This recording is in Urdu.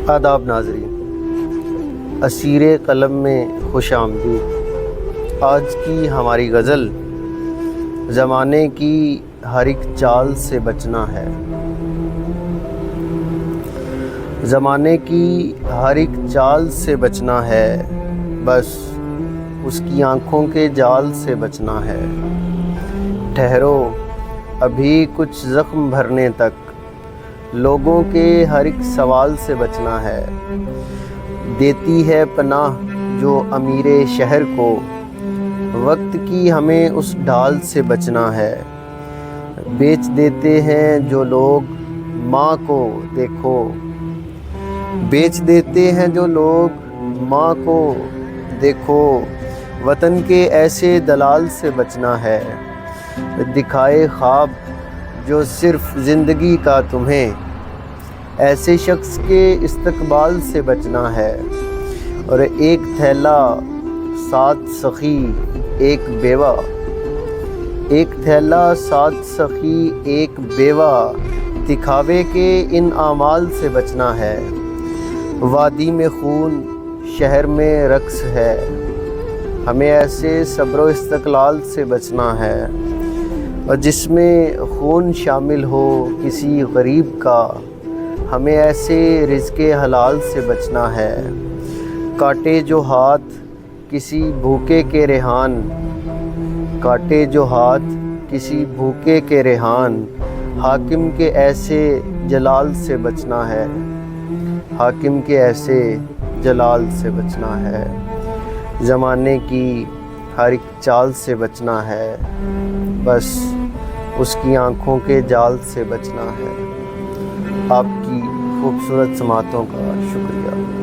آداب ناظرین، اسیر قلم میں خوش آمدید۔ آج کی ہماری غزل زمانے کی ہر ایک چال سے بچنا ہے۔ زمانے کی ہر ایک چال سے بچنا ہے، بس اس کی آنکھوں کے جال سے بچنا ہے۔ ٹھہرو ابھی کچھ زخم بھرنے تک، لوگوں کے ہر ایک سوال سے بچنا ہے۔ دیتی ہے پناہ جو امیر شہر کو، وقت کی ہمیں اس ڈھال سے بچنا ہے۔ بیچ دیتے ہیں جو لوگ ماں کو، دیکھو بیچ دیتے ہیں جو لوگ ماں کو، دیکھو وطن کے ایسے دلال سے بچنا ہے۔ دکھائے خواب جو صرف زندگی کا تمہیں، ایسے شخص کے استقبال سے بچنا ہے۔ اور ایک تھیلا 7 سخی ایک بیوہ، ایک تھیلا 7 سخی ایک بیوہ، دکھاوے کے ان اعمال سے بچنا ہے۔ وادی میں خون شہر میں رقص ہے، ہمیں ایسے صبر و استقلال سے بچنا ہے۔ اور جس میں خون شامل ہو کسی غریب کا، ہمیں ایسے رزق حلال سے بچنا ہے۔ کاٹے جو ہاتھ کسی بھوکے کے ریحان، کاٹے جو ہاتھ کسی بھوکے کے ریحان، حاکم کے ایسے جلال سے بچنا ہے۔ حاکم کے ایسے جلال سے بچنا ہے۔ زمانے کی ہر ایک چال سے بچنا ہے، بس اس کی آنکھوں کے جال سے بچنا ہے۔ آپ کی خوبصورت سماعتوں کا شکریہ۔